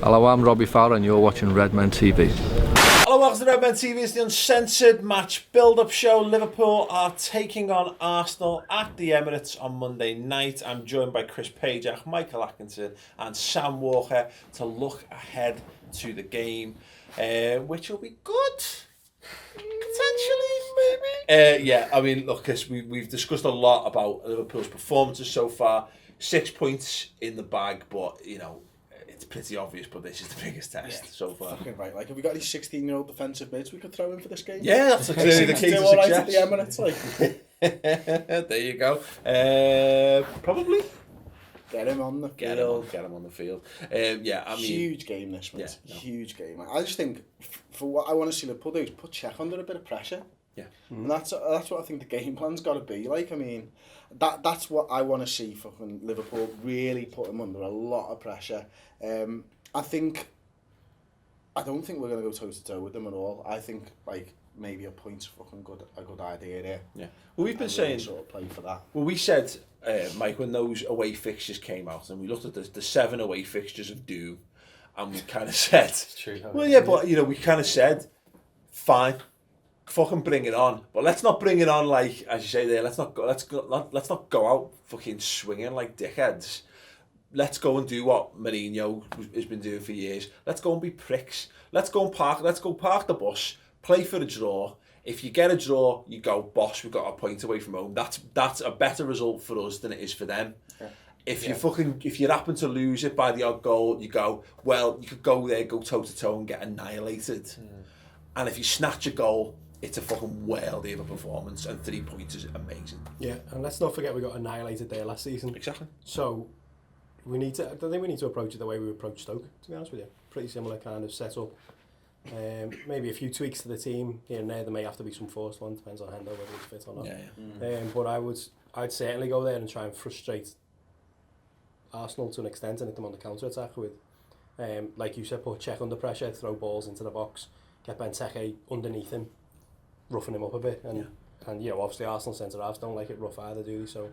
Hello, I'm Robbie Fowler and you're watching Redmen TV. Hello, welcome to Redmen TV. It's the Uncensored match build-up show. Liverpool are taking on Arsenal at the Emirates on Monday night. I'm joined by Chris Pajak, Michael Atkinson and Sam Walker to look ahead to the game, which will be good. Potentially, maybe. Yeah, I mean, look, Chris, we've discussed a lot about Liverpool's performances so far. 6 points in the bag, but, you know, it's pretty obvious, but this is the biggest test so far. Fucking right. Like, have we got any 16-year-old defensive mids we could throw in for this game? Yeah, that's clearly the key to all right success. at the Emirates, like. There you go. Probably. Get him on the field. Get him on the field. Yeah, I mean... Huge game this, mate. Yeah, no. Huge game. I just think, for what I want to see Liverpool do is put Czech under a bit of pressure. Yeah. And that's what I think the game plan's got to be like. I mean, that's what I want to see fucking Liverpool really put him under a lot of pressure. I don't think we're going to go toe to toe with them at all. I think like maybe a point's fucking a good idea there. Yeah. Well, we've been saying sort of play for that. Well, we said, Mike, when those away fixtures came out, and we looked at the 7 away fixtures of doom, and we kind of said, it's true, well, yeah, but you know, we kind of said, fine. Fucking bring it on, but let's not bring it on like, as you say there. Let's not go out fucking swinging like dickheads. Let's go and do what Mourinho has been doing for years. Let's go and be pricks. Let's go park the bus, play for a draw. If you get a draw, you go, boss, we've got a point away from home. That's a better result for us than it is for them. Yeah. If you happen to lose it by the odd goal, you go, well, you could go there, go toe to toe and get annihilated. And if you snatch a goal, it's a fucking worldie of a performance, and 3 points is amazing. Yeah, and let's not forget we got annihilated there last season. Exactly. So I think we need to approach it the way we approached Stoke, to be honest with you. Pretty similar kind of setup. Maybe a few tweaks to the team here and there. There may have to be some forced one, depends on Hendo whether it's fit or not. Yeah. But I'd certainly go there and try and frustrate Arsenal to an extent and hit them on the counter attack with, like you said, put Czech under pressure, throw balls into the box, get Benteke underneath him, roughing him up a bit, and you know, obviously Arsenal centre halves don't like it rough either, do they? So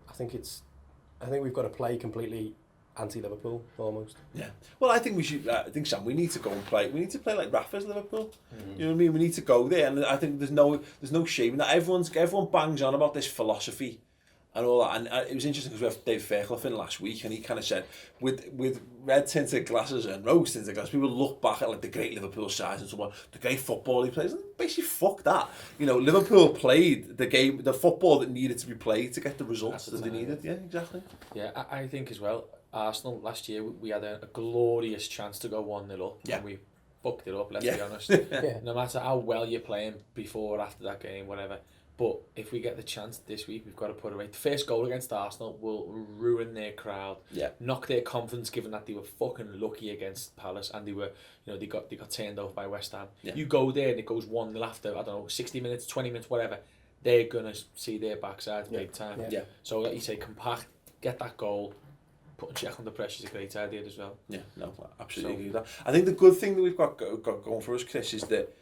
I think we've got to play completely anti-Liverpool almost. Yeah. Well, I think we should. I think, Sam, we need to go and play. We need to play like Rafa's Liverpool. You know what I mean? We need to go there, and I think there's no shame in that. Everyone bangs on about this philosophy and all that, and it was interesting because we have Dave Fairclough in last week, and he kind of said with red tinted glasses and rose tinted glasses, people look back at like the great Liverpool sides and so on, the great football he plays, and basically fuck that. You know, Liverpool played the football that needed to be played to get the results that they needed. Yeah, exactly. Yeah, I think as well, Arsenal last year we had a glorious chance to go 1-0 up, and we fucked it up, let's be honest. No matter how well you're playing before or after that game, whatever. But if we get the chance this week, we've got to put away. The first goal against Arsenal will ruin their crowd, knock their confidence, given that they were fucking lucky against Palace and they were, you know, they got turned over by West Ham. Yeah. You go there and it goes 1-0 after, I don't know, 60 minutes, 20 minutes, whatever. They're gonna see their backsides big time. Yeah. So like you say, compact, get that goal. Putting Czech under pressure is a great idea as well. Yeah, no, absolutely agree with that. I think the good thing that we've got going for us, Chris, is that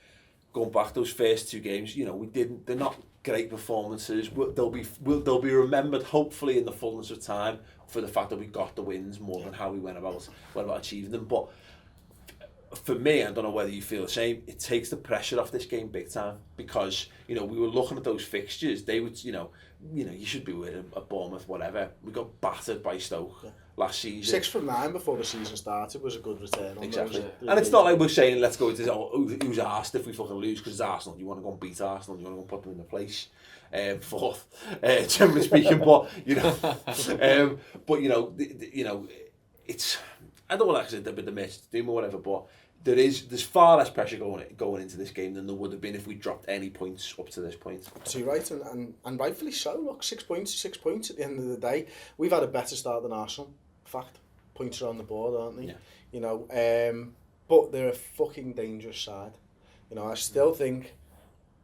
going back those first 2 games, you know, they're not great performances. They'll be remembered, hopefully, in the fullness of time for the fact that we got the wins more than how we went about achieving them. But for me, I don't know whether you feel the same, it takes the pressure off this game big time, because, you know, we were looking at those fixtures. They would, you know, you should be with a Bournemouth, whatever. We got battered by Stoke last season. 6 from 9 before the season started was a good return. Exactly. And it's not like we're saying, let's go into who's arsed if we fucking lose, because it's Arsenal. You want to go and beat Arsenal, you want to go and put them in the place. Fourth, generally speaking, but you know, it's, I don't want to say the match team or whatever, but there's far less pressure going into this game than there would have been if we dropped any points up to this point. So you're right, and rightfully so. Look, 6 points, 6 points at the end of the day. We've had a better start than Arsenal. Fact, points are on the board, aren't they? Yeah. You know, but they're a fucking dangerous side. You know, I still think.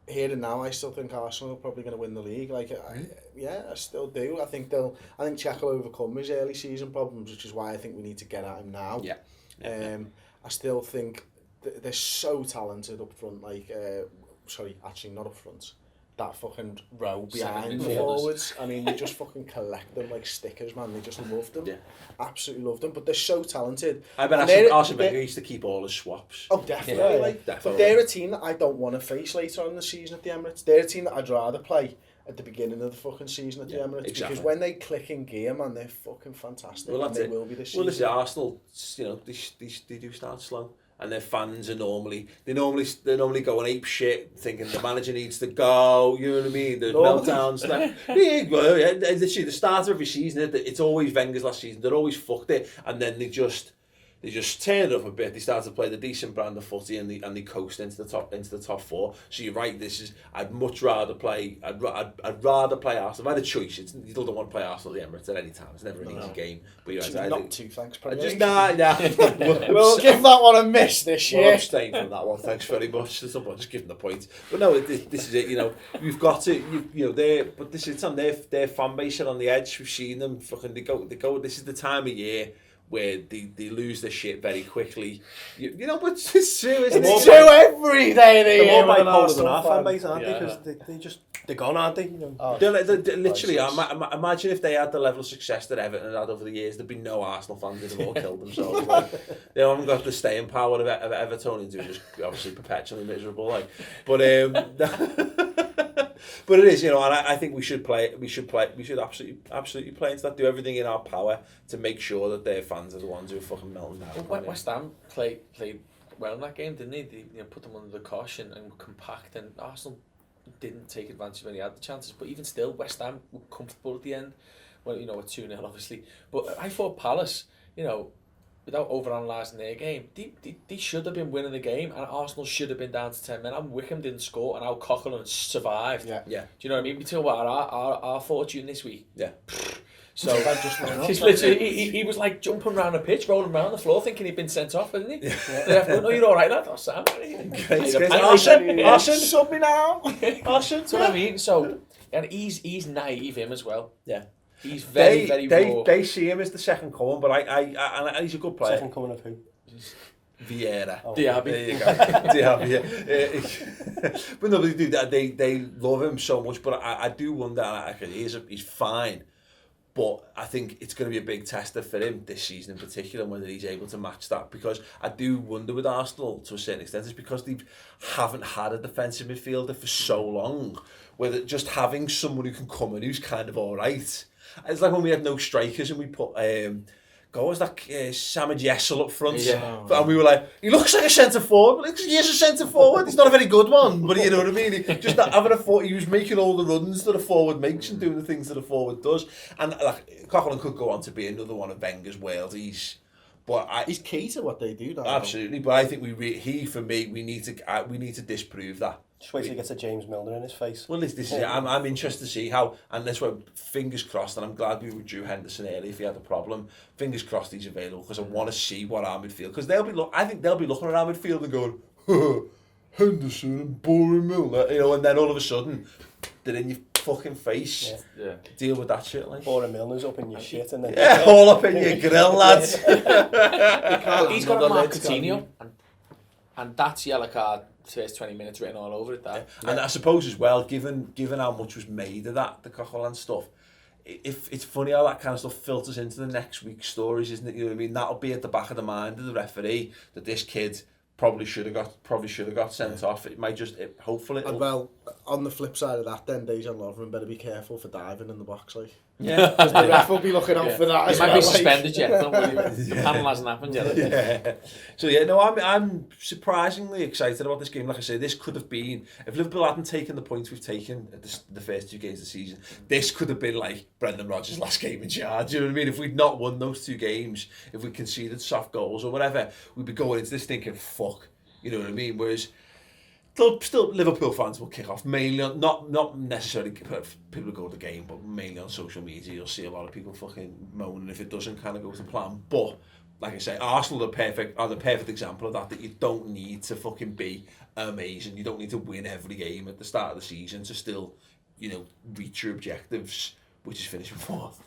Here and now, I still think Arsenal are probably going to win the league. Like, I still do. I think Czech will overcome his early season problems, which is why I think we need to get at him now. I still think they're so talented up front. Like, sorry, actually not up front. that fucking row behind Seven the midfielders. forwards. I mean, they just fucking collect them like stickers, man. They just love them. Yeah. Absolutely love them. But they're so talented. I bet Arsene Wenger used to keep all his swaps. Oh, definitely. Like, definitely. But they're a team that I don't want to face later on in the season at the Emirates. They're a team that I'd rather play at the beginning of the fucking season at the Emirates. Exactly. Because when they click in gear, man, they're fucking fantastic. Well, and they will be this season. Well, this is Arsenal. You know, they do start slow, and their fans are normally going ape shit, thinking the manager needs to go. You know what I mean? The meltdowns. Literally, the start of every season, it's always Wenger's last season. They're always fucked it, and then they just turn it up a bit. They start to play the decent brand of footy, and they coast into the top four. So you're right. I'd much rather play. I'd rather play Arsenal. If I had a choice, you still don't want to play Arsenal at the Emirates at any time. It's never an easy game. But you're right. Not too, thanks, Premier League. We'll give that one a miss this year. We'll abstain from that one. Thanks very much. Just give them the point. But no, this is it. You know, you've got to. You know, but this is on their fan base are on the edge. We've seen them. Fucking they go. This is the time of year where they lose their shit very quickly. You know, but it's true, isn't it? It's true every day of the year. They're more bipolar than our fan base, aren't they? Because they're gone, aren't they? You know? They're literally, imagine if they had the level of success that Everton had over the years, there'd be no Arsenal fans. They'd have all killed themselves. Like, they haven't got the staying power of Evertonians, who are just obviously perpetually miserable. Like, but but it is, you know, and I think we should absolutely play into that. Do everything in our power to make sure that their fans are the ones who are fucking melting down. Well, West Ham played well in that game, didn't they? They put them under the caution and were compact, and Arsenal didn't take advantage when they had the chances. But even still, West Ham were comfortable at the end. Well, you know, with 2-0 obviously. But I thought Palace, you know, without overanalyzing their game, they should have been winning the game, and Arsenal should have been down to 10 men. And Wickham didn't score, and Al Coughlin survived. Yeah. Do you know what I mean? We talk about our fortune this week. Yeah. So he's literally, he was like jumping around the pitch, rolling around the floor, thinking he'd been sent off, wasn't he? Yeah. No, you're all right, lad. Oh, Sam. Arson, sub me now. Arson. So I mean, and he's naive him as well. Yeah. He's very raw. They see him as the second coming, but I he's a good player. Second coming of who? Vieira. Oh, Diaby. There you go. Diaby. But no, they do that. They love him so much. But I do wonder. He's fine. But I think it's going to be a big tester for him this season in particular, whether he's able to match that. Because I do wonder with Arsenal, to a certain extent, it's because they haven't had a defensive midfielder for so long. Whether just having someone who can come in who's kind of all right. It's like when we had no strikers and we put Samad Yessel up front, and we were like, he looks like a centre forward, but he is a centre forward. He's not a very good one, but you know what I mean. He just not having he was making all the runs that a forward makes and doing the things that a forward does. And like Coughlin could go on to be another one of Wenger's Wales. He's key to what they do. Absolutely, but I think we need to disprove that. Just wait till he gets a James Milner in his face. Well, this is it. I'm interested to see how, and this way, fingers crossed, and I'm glad we withdrew Henderson early if he had a problem. Fingers crossed he's available, because I want to see what our midfield, because I think they'll be looking at our midfield and going, Henderson and boring Milner, you know, and then all of a sudden, they're in your fucking face. Yeah. Deal with that shit, like. Boring Milner's up in your shit, and then... Yeah, all up in your grill, lads. He's got a Mark Coutinho, and that's yellow card. First 20 minutes written all over it. That. Yeah. And I suppose as well, given how much was made of that, the Coughlin stuff, if it's funny how that kind of stuff filters into the next week's stories, isn't it? You know what I mean? That'll be at the back of the mind of the referee that this kid probably should have got sent off. It might just hopefully. And well, on the flip side of that, then Dejan Lovren better be careful for diving in the box, like. Yeah, because the ref will be looking out for that. He might be suspended yet. Don't worry. The panel hasn't happened yet. Yeah. So yeah, no, I'm surprisingly excited about this game. Like I say, this could have been, if Liverpool hadn't taken the points we've taken at the first 2 games of the season, this could have been like Brendan Rodgers' last game in charge. You know what I mean? If we'd not won those 2 games, if we conceded soft goals or whatever, we'd be going into this thinking, fuck. You know what I mean? Whereas still Liverpool fans will kick off mainly on, not necessarily people who go to the game, but mainly on social media. You'll see a lot of people fucking moaning if it doesn't kind of go to plan. But like I say, Arsenal are the perfect example of that you don't need to fucking be amazing. You don't need to win every game at the start of the season to still, you know, reach your objectives, which is finishing 4th.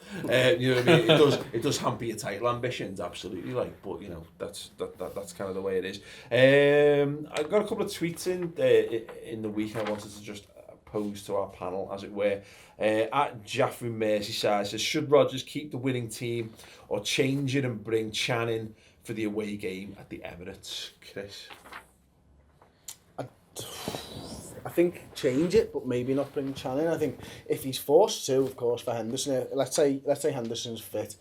You know what I mean? It does hamper your title ambitions, absolutely. Like, but you know, that's kind of the way it is. I got a couple of tweets in the week. I wanted to just posed to our panel, as it were. At Jaffrey Merseyside says, should Rodgers keep the winning team or change it and bring Chan in for the away game at the Emirates? Chris? I think change it, but maybe not bring Chan in. I think if he's forced to, of course, for Henderson, let's say Henderson's fit,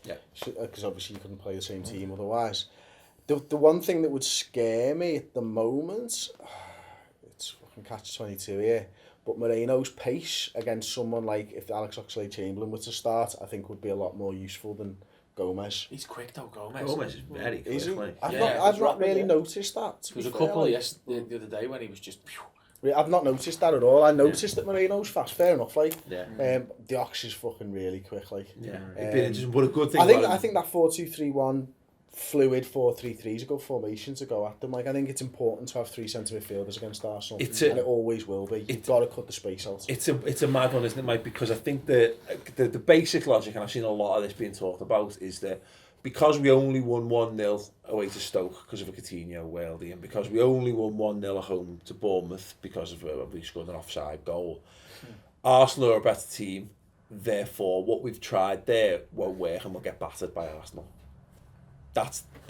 because obviously you couldn't play the same team otherwise. The one thing that would scare me at the moment, it's fucking catch-22 here, but Moreno's pace against someone like, if Alex Oxlade-Chamberlain were to start, I think would be a lot more useful than Gomez. He's quick though, Gomez. Gomez is very quick. Is he? Like. I've not really noticed that. There was a couple the other day when he was just... I've not noticed that at all. I noticed that Moreno's fast, fair enough, like. Yeah. The Ox is fucking really quick, like. Yeah. What a good thing I think that 4-2-3-1 fluid 4-3-3 is a good formation to go at them. Like, I think it's important to have 3 centre midfielders against Arsenal, and it always will be. You've got to cut the space out. It's a mad one, isn't it, Mike? Because I think the basic logic, and I've seen a lot of this being talked about, is that because we only won 1-0 away to Stoke because of a Coutinho worldie, and because we only won 1-0 at home to Bournemouth because of we scored an offside goal, Arsenal are a better team. Therefore, what we've tried there won't work, and we'll get battered by Arsenal.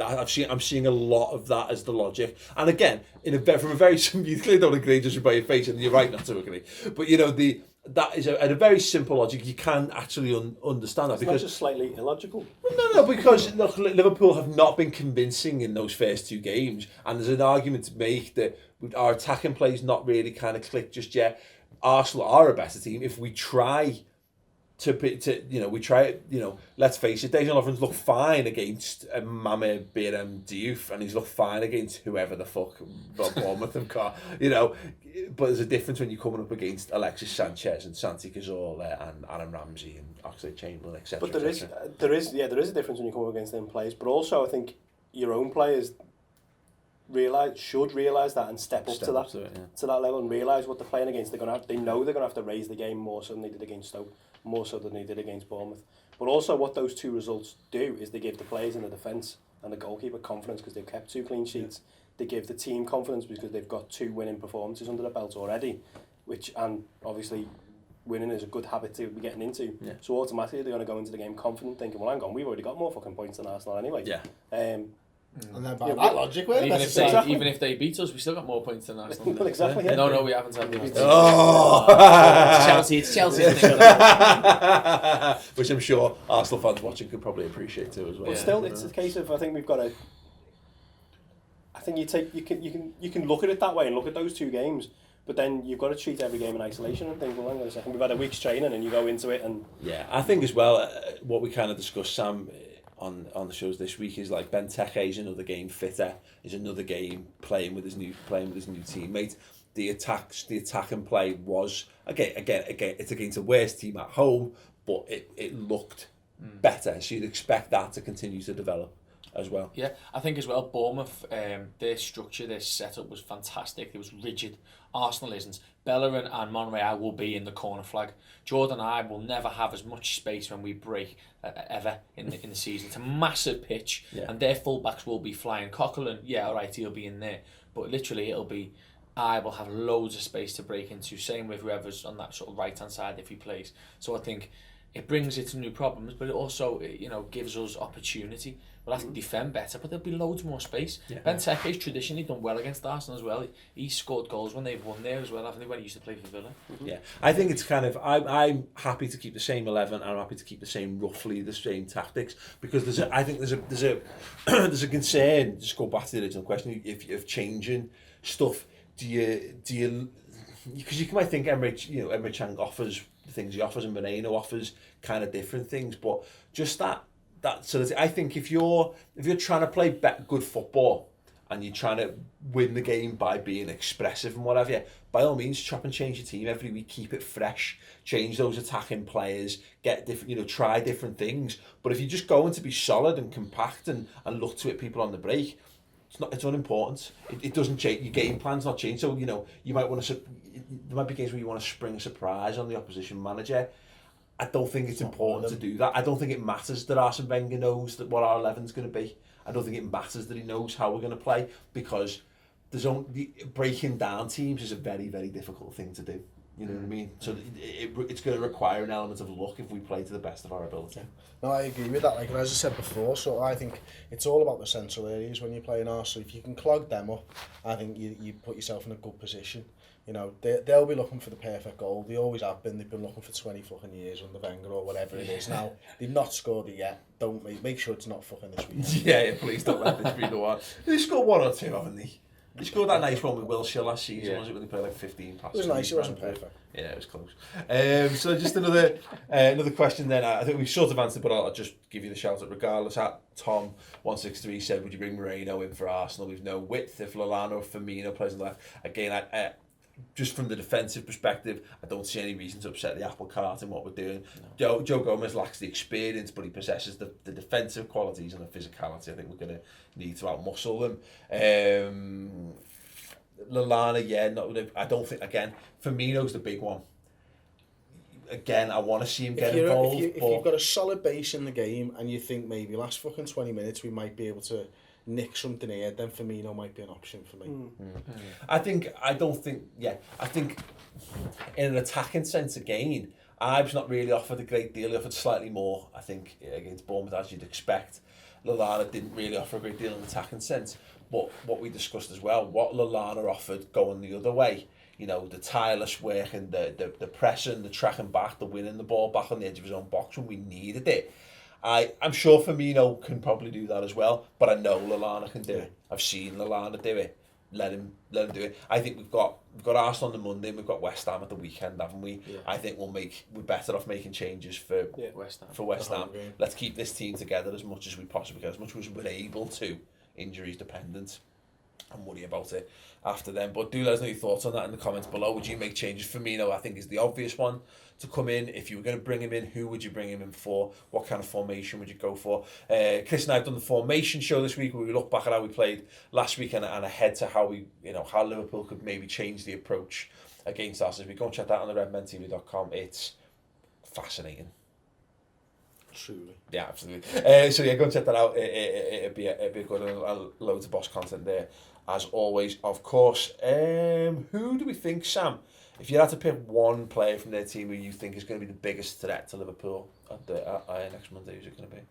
I'm seeing a lot of that as the logic, and again, from a very you clearly don't agree just by your face, and you're right not to agree. But you know that is a very simple logic. You can actually understand that it's because not just slightly illogical. No, because look, Liverpool have not been convincing in those first 2 games, and there's an argument to make that our attacking play's not really kind of clicked just yet. Arsenal are a better team if we try. Let's face it, Dejan Lovren's looked fine against Mame Biram Diouf, and he's looked fine against whoever the fuck Bournemouth have got, but there's a difference when you're coming up against Alexis Sanchez and Santi Cazorla and Aaron Ramsey and Oxlade-Chamberlain, etc. But there is a difference when you come up against them players, but also I think your own players should realise that and step up to that level and realise what they're playing against. They know they're gonna have to raise the game more so than they did against Stoke, more so than they did against Bournemouth. But also what those 2 results do is they give the players in the defence and the goalkeeper confidence because they've kept 2 clean sheets. They give the team confidence because they've got 2 winning performances under the belt already, and obviously winning is a good habit to be getting into. Yeah. So automatically they're going to go into the game confident, thinking, well, hang on, we've already got more fucking points than Arsenal anyway. Yeah. And then by that logic, even if they beat us, we still got more points than Arsenal. Well, exactly. Yeah. No, we haven't had It's Chelsea. Which I'm sure Arsenal fans watching could probably appreciate too as well. But still, it's a case of I think we've got to. I think you can look at it that way and look at those 2 games, but then you've got to treat every game in isolation and think, well, hang on a second, we've had a week's training, and you go into it and. Yeah, I think as well what we kind of discussed, Sam, on the shows this week is like Benteke is another game fitter, is another game playing with his new teammate. The attack and play was again it's against a worse team at home, but it looked better. So you'd expect that to continue to develop as well. Yeah, I think as well Bournemouth, their structure, their setup was fantastic. It was rigid. Arsenal isn't. Bellerin and Monreal will be in the corner flag. Jordan and I will never have as much space when we break ever in the season. It's a massive pitch, and their fullbacks will be flying. Coquelin, he'll be in there, but literally it'll be. I will have loads of space to break into. Same with whoever's on that sort of right hand side if he plays. So I think it brings its new problems, but it also gives us opportunity. We'll have to defend better, but there'll be loads more space. Yeah. Benteke's traditionally done well against Arsenal as well. He scored goals when they've won there as well, haven't they, when he used to play for Villa? Mm-hmm. Yeah, I think it's kind of, I'm happy to keep the same 11, and I'm happy to keep roughly the same tactics, because there's a concern, just go back to the original question, if changing stuff, do you because you might think Emre Can offers the things he offers and Moreno offers kind of different things, but just that so that I think if you're trying to play good football and you're trying to win the game by being expressive and whatever, by all means chop and change your team every week, keep it fresh, change those attacking players, get different, try different things. But if you're just going to be solid and compact and look to hit people on the break, it's unimportant. It doesn't change. Your game plan's not changed. So you might want to. There might be games where you want to spring a surprise on the opposition manager. I don't think it's important to do that. I don't think it matters that Arsene Wenger knows what our 11's going to be. I don't think it matters that he knows how we're going to play, because breaking down teams is a very, very difficult thing to do. You know what I mean? So it's going to require an element of luck if we play to the best of our ability. No, I agree with that. Like as I said before, so I think it's all about the central areas when you're playing Arsenal. If you can clog them up, I think you put yourself in a good position. You know, they'll be looking for the perfect goal. They always have been. They've been looking for 20 fucking years under Wenger or whatever it is. Now, they've not scored it yet. Don't make sure it's not fucking this weekend. Yeah, please don't let this be the one. They scored one or two, haven't they? They scored that nice one with Wilshere last season, was it, when they played like 15 passes? It was nice, it wasn't perfect. Yeah, it was close. So just another question then. I think we've sort of answered, but I'll just give you the shout out regardless. At Tom163 said, would you bring Moreno in for Arsenal? We've no width if Lallana or Firmino plays on the left. Again, just from the defensive perspective, I don't see any reason to upset the apple cart in what we're doing. No. Joe Gomez lacks the experience, but he possesses the defensive qualities and the physicality. I think we're going to need to outmuscle them. Lallana, yeah, I don't think, again, Firmino's the big one. Again, I want to see him get involved. If you've got a solid base in the game and you think maybe last fucking 20 minutes we might be able to nick something here, then Firmino might be an option for me. I think in an attacking sense again, Ibe's not really offered a great deal. He offered slightly more, I think, against Bournemouth, as you'd expect. Lallana didn't really offer a great deal in an attacking sense. But what we discussed as well, what Lallana offered going the other way, you know, the tireless work and the pressing, the tracking back, the winning the ball back on the edge of his own box when we needed it. I'm sure Firmino can probably do that as well, but I know Lallana can do it. I've seen Lallana do it. Let him do it. I think we've got Arsenal on the Monday and we've got West Ham at the weekend, haven't we? Yeah. I think we're better off making changes for West Ham. Let's keep this team together as much as we possibly can, as much as we're able to, injuries dependent, and worry about it after them. But do let us know your thoughts on that in the comments below. Would you make changes? Firmino, I think, is the obvious one to come in. If you were going to bring him in, who would you bring him in for? What kind of formation would you go for? Chris and I have done the formation show this week where we look back at how we played last week and ahead to how how Liverpool could maybe change the approach against us. As we go and check that on the redmentv.com, it's fascinating. Truly. Yeah, absolutely. So yeah, go and check that out. It'd be a good loads of boss content there, as always. Of course. Who do we think, Sam? If you had to pick one player from their team who you think is going to be the biggest threat to Liverpool at next Monday, who's it going to be?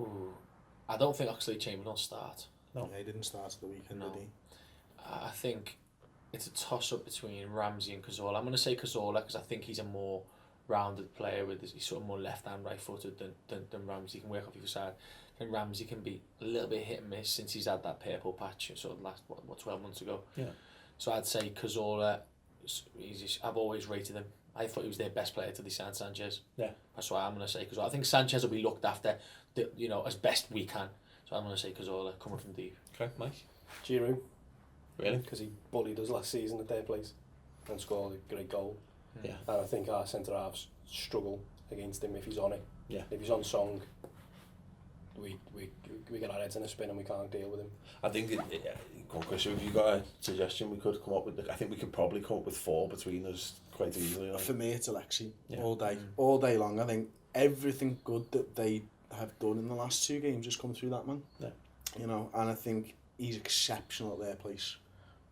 Ooh, I don't think Oxlade-Chamberlain will start. No, he didn't start at the weekend, did he? I think it's a toss-up between Ramsey and Cazorla. I'm going to say Cazorla because I think he's a more rounded player he's sort of more left-hand, right-footed than Ramsey. He can work off either side. I think Ramsey can be a little bit hit and miss since he's had that purple patch sort of last 12 months ago. Yeah. So I'd say Cazorla. I've always rated him. I thought he was their best player till they signed Sanchez. Yeah. That's why I'm going to say Cazorla. I think Sanchez will be looked after, as best we can. So I'm going to say Cazorla coming from deep. Okay, Mike. Giroud. Really? Because he bullied us last season at their place and scored a great goal. Yeah. And I think our centre halves struggle against him if he's on it. Yeah. If he's on song, we get our heads in a spin and we can't deal with him. I think Chris, if you got a suggestion, we could come up with. I think we could probably come up with 4 between us quite easily. Like. For me, it's Alexi all day long. I think everything good that they have done in the last 2 games has come through that man. Yeah. You know, and I think he's exceptional at their place.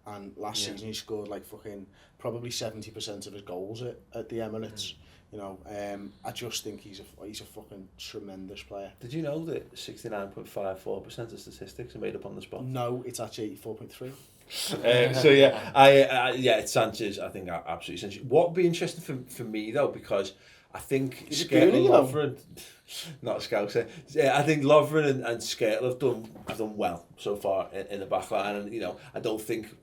And last season he scored like fucking probably 70% of his goals at the Emirates. You know, I just think he's a fucking tremendous player. Did you know that 69.54% of statistics are made up on the spot? No, it's actually 84.3. So yeah, it's Sanchez. I think absolutely Sanchez. What would be interesting for me though, because I think Lovren, not Scouser. I think Lovren and Skrtel have done well so far in the back line, and I don't think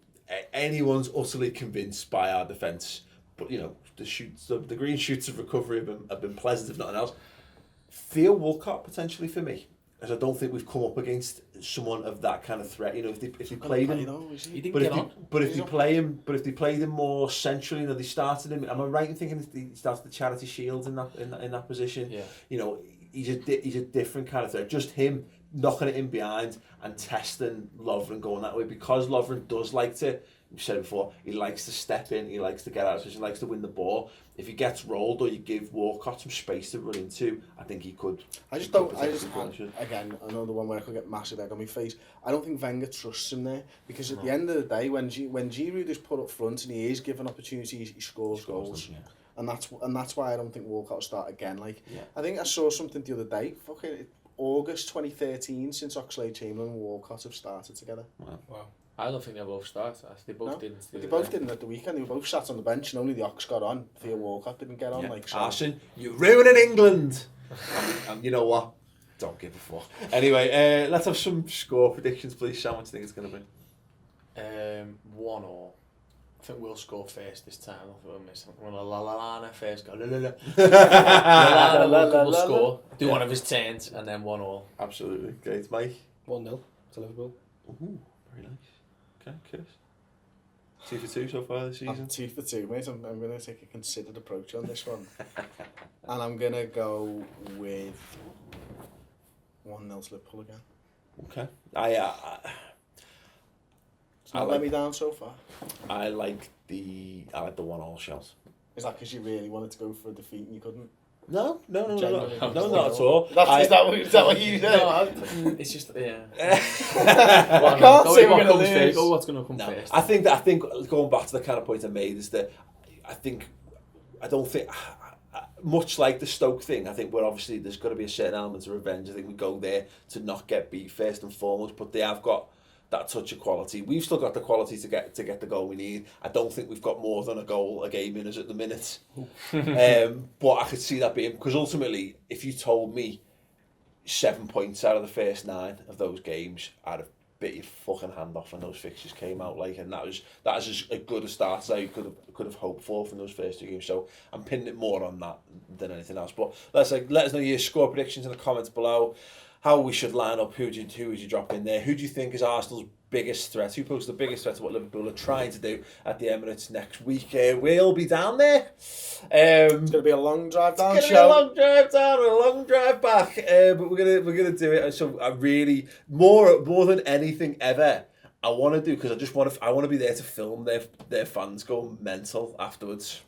anyone's utterly convinced by our defence. But the green shoots of recovery have been pleasant, if nothing else. Theo Walcott potentially for me, as I don't think we've come up against someone of that kind of threat. If they played him, if they played him more centrally, they started him. Am I right in thinking he started the Charity Shield in that position? Yeah. He's a different kind of threat. Just him knocking it in behind and testing Lovren going that way, because Lovren does like to, you said before, he likes to step in, he likes to get out, he likes to win the ball. If he gets rolled or you give Walcott some space to run into, I think he could. Again, another one where I could get massive egg on my face. I don't think Wenger trusts him there, because at the end of the day, when Giroud is put up front and he is given opportunities, he scores goals. Them, yeah. And that's why I don't think Walcott will start again. I think I saw something the other day. Fucking August 2013, since Oxlade-Chamberlain and Walcott have started together. Wow. I don't think they both started. They both didn't. They both didn't at the weekend. They were both sat on the bench and only the Ox got on. Theo Walcott didn't get on. Arsene, you're ruining England. And you know what? Don't give a fuck. Anyway, let's have some score predictions, please. Sam, what do you think it's going to be? 1-1. I think we'll score first this time. I think we'll miss. I'm going to Lallana first. Go Lallana will score. Do one of his turns and then 1-1. Absolutely. Great, Mike. 1-0 to Liverpool. Ooh, very nice. Okay, Chris. 2 for 2 so far this season. I'm 2 for 2, mate. I'm going to take a considered approach on this one. And I'm going to go with 1-0 to Liverpool again. Okay. It's not let me down so far. I like the 1-1 shot. Is that because you really wanted to go for a defeat and you couldn't? No, not at Is all. that what you said? No, it's just I can't say we're going to lose. What's going to come first? I think going back to the kind of point I made is that I don't think much like the Stoke thing. I think there's got to be a certain element of revenge. I think we go there to not get beat first and foremost, but they have got that touch of quality. We've still got the quality to get the goal we need. I don't think we've got more than a goal a game in us at the minute. But I could see that being, because ultimately, if you told me 7 points out of the first 9 of those games, I'd have bit your fucking hand off when those fixtures came out. And that was as good a start as I could have hoped for from those first 2 games. So I'm pinning it more on that than anything else. But let us know your score predictions in the comments below. How we should line up, who would you drop in there? Who do you think is Arsenal's biggest threat? Who poses the biggest threat to what Liverpool are trying to do at the Emirates next week? We'll be down there. It's going to be a long drive down. It's going to be a long drive down and a long drive back. But we're gonna do it. So I really, more than anything ever, I want to do, because I want to be there to film their fans go mental afterwards.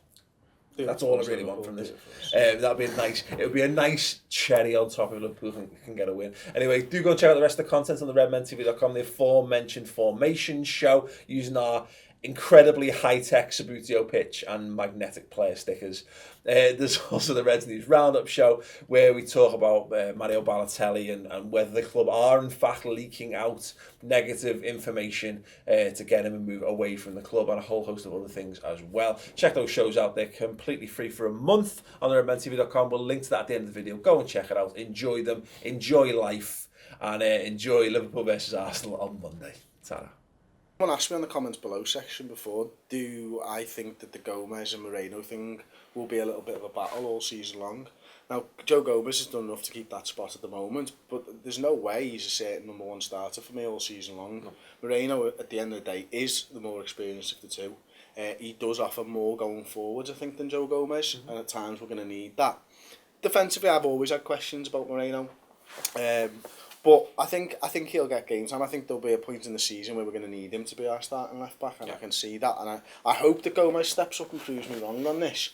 That's all I really want from this. That'd be nice. It would be a nice cherry on top of Liverpool can get a win. Anyway, do go check out the rest of the content on the redmentv.com. The aforementioned formation show using our incredibly high-tech Sabutio pitch and magnetic player stickers. There's also the Reds News Roundup show, where we talk about Mario Balotelli and whether the club are in fact leaking out negative information to get him and move away from the club, and a whole host of other things as well. Check those shows out. They're completely free for a month on the redmentv.com. We'll link to that at the end of the video. Go and check it out. Enjoy them. Enjoy life. And enjoy Liverpool versus Arsenal on Monday. Ta-ra. Someone asked me in the comments below section before, do I think that the Gomez and Moreno thing will be a little bit of a battle all season long? Now, Joe Gomez has done enough to keep that spot at the moment, but there's no way he's a certain number 1 starter for me all season long. No. Moreno, at the end of the day, is the more experienced of the two. He does offer more going forwards, I think, than Joe Gomez, and at times we're going to need that. Defensively, I've always had questions about Moreno. But I think he'll get game time. I think there'll be a point in the season where we're going to need him to be our starting left back, and I can see that. And I hope that Gomez steps up and proves me wrong on this.